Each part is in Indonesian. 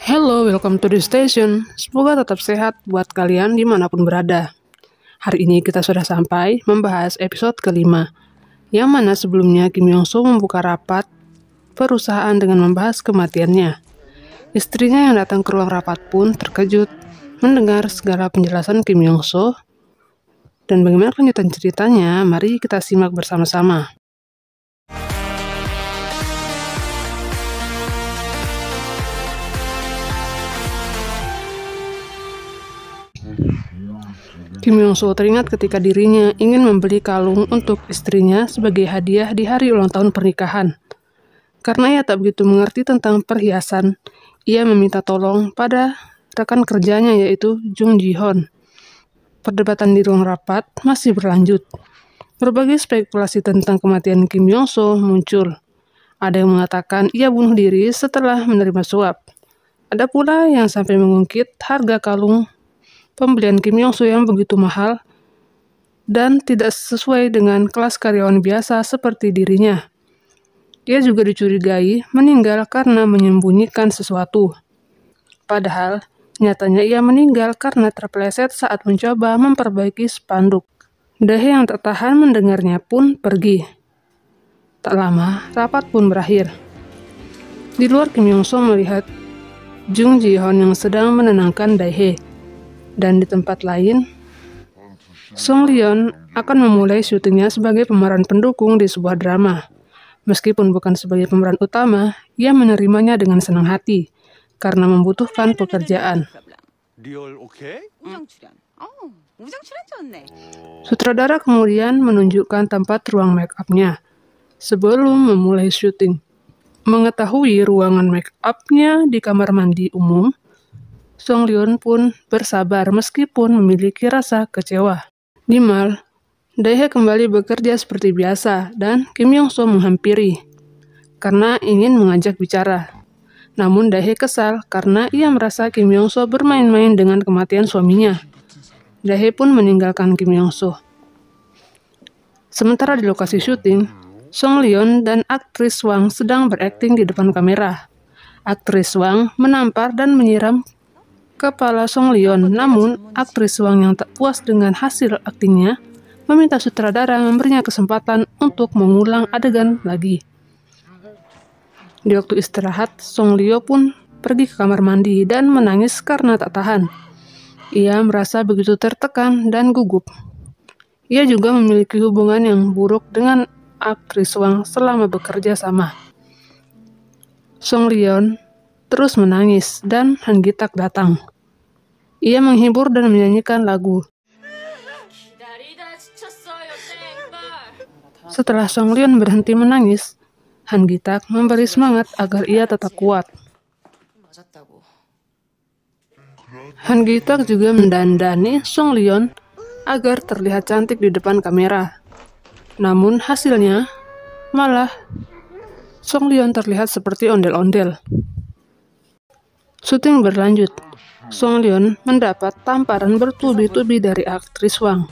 Hello, welcome to the station. Semoga tetap sehat buat kalian dimanapun berada. Hari ini kita sudah sampai membahas episode kelima, yang mana sebelumnya Kim Yong-soo membuka rapat perusahaan dengan membahas kematiannya. Istrinya yang datang ke ruang rapat pun terkejut mendengar segala penjelasan Kim Yong-soo. Dan bagaimana kelanjutan ceritanya, mari kita simak bersama-sama. Kim Yong-soo teringat ketika dirinya ingin membeli kalung untuk istrinya sebagai hadiah di hari ulang tahun pernikahan. Karena ia tak begitu mengerti tentang perhiasan, ia meminta tolong pada rekan kerjanya yaitu Jung Ji-hoon. Perdebatan di ruang rapat masih berlanjut. Berbagai spekulasi tentang kematian Kim Yong-soo muncul. Ada yang mengatakan ia bunuh diri setelah menerima suap. Ada pula yang sampai mengungkit harga kalung pembelian Kim Yong-soo yang begitu mahal dan tidak sesuai dengan kelas karyawan biasa seperti dirinya. Ia juga dicurigai meninggal karena menyembunyikan sesuatu. Padahal, nyatanya ia meninggal karena terpeleset saat mencoba memperbaiki spanduk. Dae yang tak tahan mendengarnya pun pergi. Tak lama, rapat pun berakhir. Di luar, Kim Yong-soo melihat Jung Ji-hoon yang sedang menenangkan Dae. Dan di tempat lain, Song Leon akan memulai syutingnya sebagai pemeran pendukung di sebuah drama. Meskipun bukan sebagai pemeran utama, ia menerimanya dengan senang hati karena membutuhkan pekerjaan. Sutradara kemudian menunjukkan tempat ruang make up-nya sebelum memulai syuting. Mengetahui ruangan make up-nya di kamar mandi umum, Song Leon pun bersabar meskipun memiliki rasa kecewa. Di mal, Dae kembali bekerja seperti biasa dan Kim Yong-soo menghampiri karena ingin mengajak bicara. Namun Dae kesal karena ia merasa Kim Yong-soo bermain-main dengan kematian suaminya. Dae pun meninggalkan Kim Yong-soo. Sementara di lokasi syuting, Song Leon dan aktris Wang sedang berakting di depan kamera. Aktris Wang menampar dan menyiram kepala Song Leon, namun aktris Wang yang tak puas dengan hasil aktingnya meminta sutradara memberinya kesempatan untuk mengulang adegan lagi. Di waktu istirahat, Song Leon pun pergi ke kamar mandi dan menangis karena tak tahan. Ia merasa begitu tertekan dan gugup. Ia juga memiliki hubungan yang buruk dengan aktris Wang selama bekerja sama. Song Leon terus menangis dan Han Gi-tak datang. Ia menghibur dan menyanyikan lagu. Setelah Song Leon berhenti menangis, Han Gi-tak memberi semangat agar ia tetap kuat. Han Gi-tak juga mendandani Song Leon agar terlihat cantik di depan kamera. Namun hasilnya malah Song Leon terlihat seperti ondel-ondel. Syuting berlanjut. Song Leon mendapat tamparan bertubi-tubi dari aktris Wang.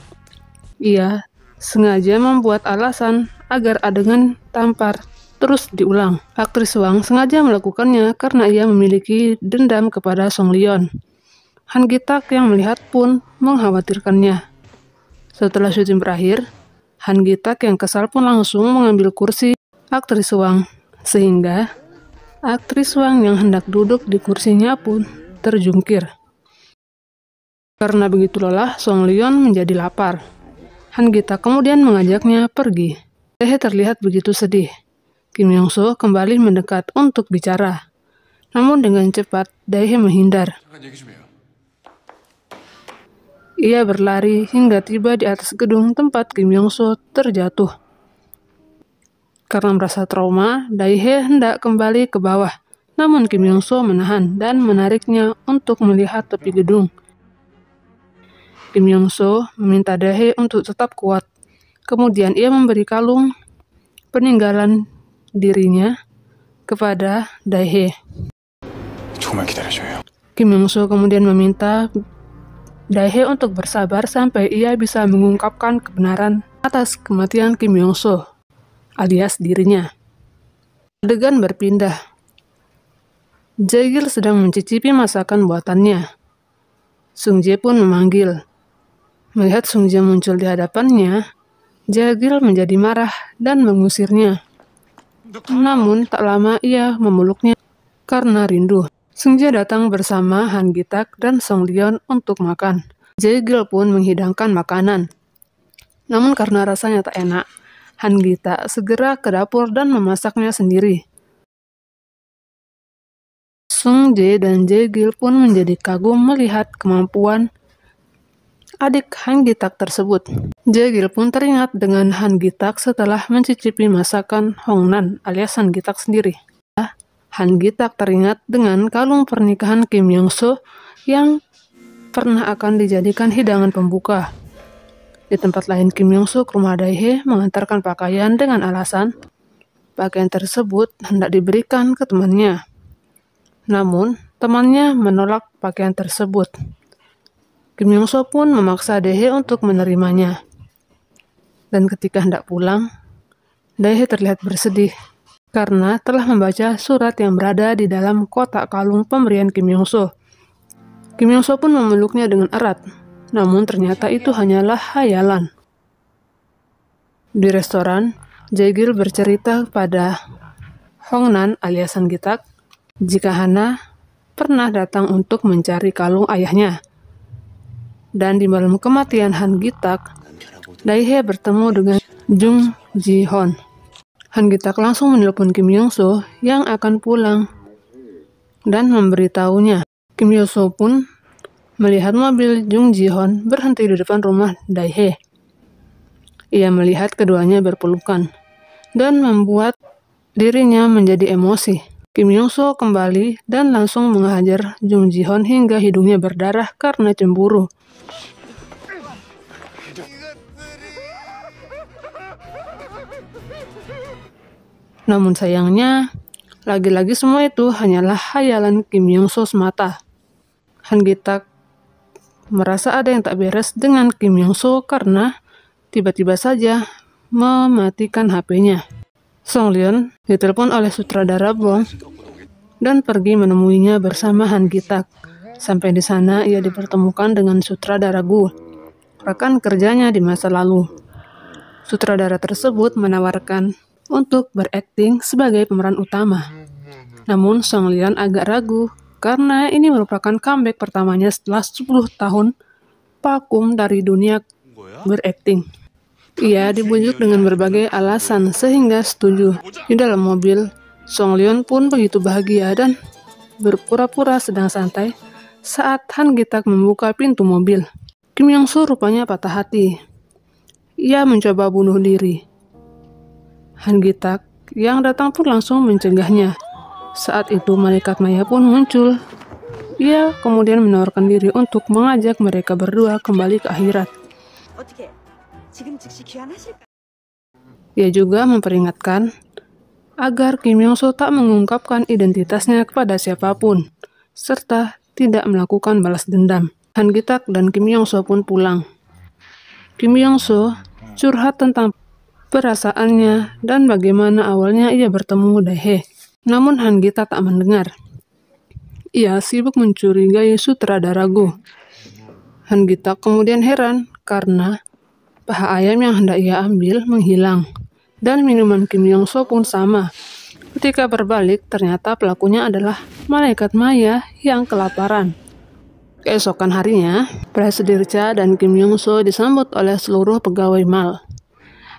Ia sengaja membuat alasan agar adegan tampar terus diulang. Aktris Wang sengaja melakukannya karena ia memiliki dendam kepada Song Leon. Han Gi-tak yang melihat pun mengkhawatirkannya. Setelah syuting berakhir, Han Gi-tak yang kesal pun langsung mengambil kursi aktris Wang, sehingga aktris Wang yang hendak duduk di kursinya pun terjungkir. Karena begitu lelah, Song Leon menjadi lapar. Han Gi-tak kemudian mengajaknya pergi. Dae terlihat begitu sedih. Kim Yong-soo kembali mendekat untuk bicara. Namun dengan cepat, Dae menghindar. Ia berlari hingga tiba di atas gedung tempat Kim Yong-soo terjatuh. Karena merasa trauma, Dae hendak kembali ke bawah. Namun Kim Yong-soo menahan dan menariknya untuk melihat tepi gedung. Kim Yong-soo meminta Dae untuk tetap kuat. Kemudian ia memberi kalung peninggalan dirinya kepada Dae. Kim Yong-soo kemudian meminta Dae untuk bersabar sampai ia bisa mengungkapkan kebenaran atas kematian Kim Yong-soo alias dirinya. Adegan berpindah. Jae-gil sedang mencicipi masakan buatannya. Sung-jae pun memanggil. Melihat Sung-jae muncul di hadapannya, Jae-gil menjadi marah dan mengusirnya. Namun tak lama ia memeluknya karena rindu. Sung-jae datang bersama Han Gi-tak dan Song Leon untuk makan. Jae-gil pun menghidangkan makanan. Namun karena rasanya tak enak, Han Gi-tak segera ke dapur dan memasaknya sendiri. Sung-jae dan Jae-gil pun menjadi kagum melihat kemampuan adik Han Gi-tak tersebut. Jae-gil pun teringat dengan Han Gi-tak setelah mencicipi masakan Hongnan alias Han Gi-tak sendiri. Han Gi-tak teringat dengan kalung pernikahan Kim Yong-soo yang pernah akan dijadikan hidangan pembuka. Di tempat lain, Kim Yong-soo ke rumah Dae-hae mengantarkan pakaian dengan alasan pakaian tersebut hendak diberikan ke temannya. Namun, temannya menolak pakaian tersebut. Kim Yong-soo pun memaksa Dae-hae untuk menerimanya. Dan ketika hendak pulang, Dae-hae terlihat bersedih karena telah membaca surat yang berada di dalam kotak kalung pemberian Kim Yong-soo. Kim Yong-soo pun memeluknya dengan erat, namun ternyata itu hanyalah hayalan. Di restoran, Jae-gil bercerita pada Hongnan alias Han Gi-tak jika Hana pernah datang untuk mencari kalung ayahnya. Dan di malam kematian Han Gi-tak, Dae-hae bertemu dengan Jung Ji-hoon. Han Gi-tak langsung menelpon Kim Yong-soo yang akan pulang dan memberitahunya. Kim Yong-soo pun melihat mobil Jung Ji-hoon berhenti di depan rumah Dae-hae. Ia melihat keduanya berpelukan dan membuat dirinya menjadi emosi. Kim Yong-soo kembali dan langsung menghajar Jung Ji-hoon hingga hidungnya berdarah karena cemburu. Namun sayangnya, lagi-lagi semua itu hanyalah hayalan Kim Yong-soo semata. Han Gi-tak merasa ada yang tak beres dengan Kim Yong-soo karena tiba-tiba saja mematikan HP-nya. Song Leon ditelepon oleh sutradara Bong dan pergi menemuinya bersama Han Gi-tak. Sampai di sana ia dipertemukan dengan sutradara Gu, rekan kerjanya di masa lalu. Sutradara tersebut menawarkan untuk berakting sebagai pemeran utama. Namun Song Leon agak ragu karena ini merupakan comeback pertamanya setelah 10 tahun vakum dari dunia berakting. Ia dibujuk dengan berbagai alasan sehingga setuju. Di dalam mobil, Song Leon pun begitu bahagia dan berpura-pura sedang santai saat Han Gi-tak membuka pintu mobil. Kim Yong-soo rupanya patah hati. Ia mencoba bunuh diri. Han Gi-tak yang datang pun langsung mencegahnya. Saat itu malaikat Maya pun muncul. Ia kemudian menawarkan diri untuk mengajak mereka berdua kembali ke akhirat. Ia juga memperingatkan agar Kim Yong-soo tak mengungkapkan identitasnya kepada siapapun, serta tidak melakukan balas dendam. Han Gi-tak dan Kim Yong-soo pun pulang. Kim Yong-soo curhat tentang perasaannya dan bagaimana awalnya ia bertemu Dae-hae. Namun Han Gi-tak tak mendengar. Ia sibuk mencurigai sutradara Gu. Han Gi-tak kemudian heran karena paha ayam yang hendak ia ambil menghilang. Dan minuman Kim Yong-soo pun sama. Ketika berbalik, ternyata pelakunya adalah malaikat Maya yang kelaparan. Keesokan harinya, Praseodirja dan Kim Yong-soo disambut oleh seluruh pegawai mal.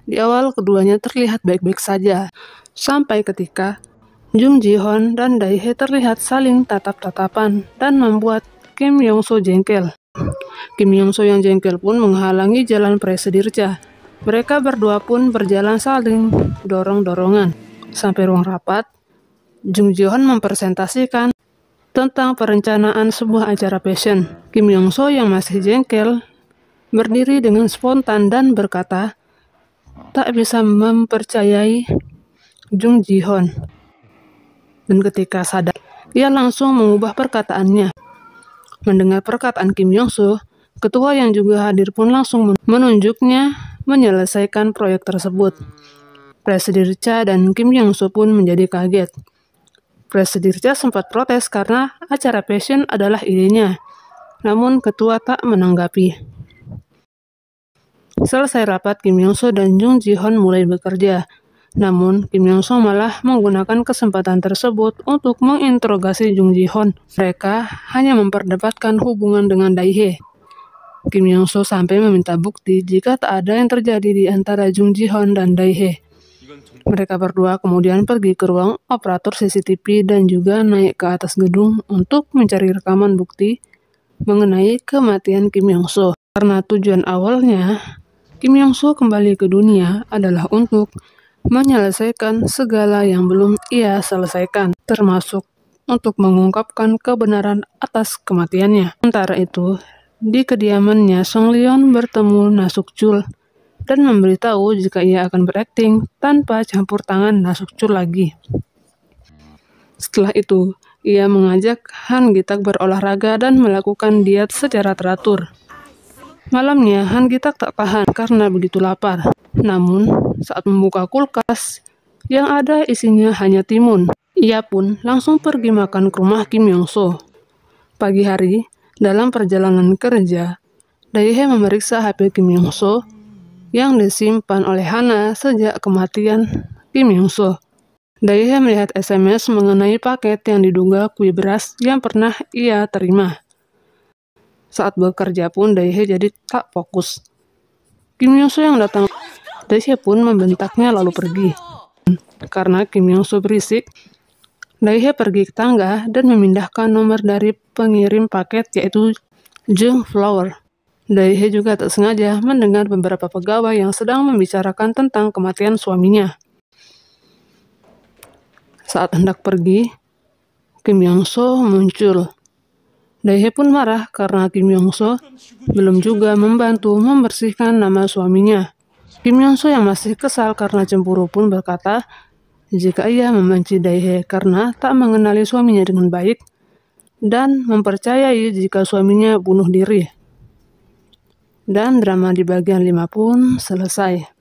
Di awal keduanya terlihat baik-baik saja, sampai ketika Jung Ji-hoon dan Dae-hae terlihat saling tatap-tatapan dan membuat Kim Yong-soo jengkel. Kim Yong-soo yang jengkel pun menghalangi jalan Praseodirja. Mereka berdua pun berjalan saling dorong-dorongan. Sampai ruang rapat, Jung Ji-hoon mempresentasikan tentang perencanaan sebuah acara fashion. Kim Yong-soo yang masih jengkel berdiri dengan spontan dan berkata, tak bisa mempercayai Jung Ji-hoon. Dan ketika sadar, ia langsung mengubah perkataannya. Mendengar perkataan Kim Yong-soo, ketua yang juga hadir pun langsung menunjuknya menyelesaikan proyek tersebut. Praseodirja dan Kim Yong-soo pun menjadi kaget. Presidirja sempat protes karena acara fashion adalah idenya, namun ketua tak menanggapi. Selesai rapat, Kim Yong-so dan Jung Ji-hoon mulai bekerja. Namun, Kim Yong-so malah menggunakan kesempatan tersebut untuk menginterogasi Jung Ji-hoon. Mereka hanya memperdebatkan hubungan dengan Dae-hye. Kim Yong-so sampai meminta bukti jika tak ada yang terjadi di antara Jung Ji-hoon dan Dae-hye. Mereka berdua kemudian pergi ke ruang operator CCTV dan juga naik ke atas gedung untuk mencari rekaman bukti mengenai kematian Kim Yong-so. Karena tujuan awalnya Kim Yong-so kembali ke dunia adalah untuk menyelesaikan segala yang belum ia selesaikan, termasuk untuk mengungkapkan kebenaran atas kematiannya. Sementara itu, di kediamannya, Song Leon bertemu Na Suk-chul dan memberitahu jika ia akan berakting tanpa campur tangan Na Suk-chul lagi. Setelah itu, ia mengajak Han Gi-tak berolahraga dan melakukan diet secara teratur. Malamnya, Han Gi-tak tak tahan karena begitu lapar. Namun, saat membuka kulkas, yang ada isinya hanya timun. Ia pun langsung pergi makan ke rumah Kim Yong-so. Pagi hari, dalam perjalanan kerja, Dae-hye memeriksa HP Kim Yong-so yang disimpan oleh Hana sejak kematian Kim Yong-so. Dae-hye melihat SMS mengenai paket yang diduga kue beras yang pernah ia terima. Saat bekerja pun Dae-hye jadi tak fokus. Kim Yong-so yang datang, Dae-hye pun membentaknya lalu pergi. Karena Kim Yong-so berisik, Dae-hye pergi ke tangga dan memindahkan nomor dari pengirim paket yaitu Jung Flower. Dae-hye juga tak sengaja mendengar beberapa pegawai yang sedang membicarakan tentang kematian suaminya. Saat hendak pergi, Kim Yong-so muncul. Dae-hye pun marah karena Kim Yong-so belum juga membantu membersihkan nama suaminya. Kim Yong-so yang masih kesal karena cemburu pun berkata jika ia membenci Dae-hye karena tak mengenali suaminya dengan baik dan mempercayai jika suaminya bunuh diri. Dan drama di bagian 5 pun selesai.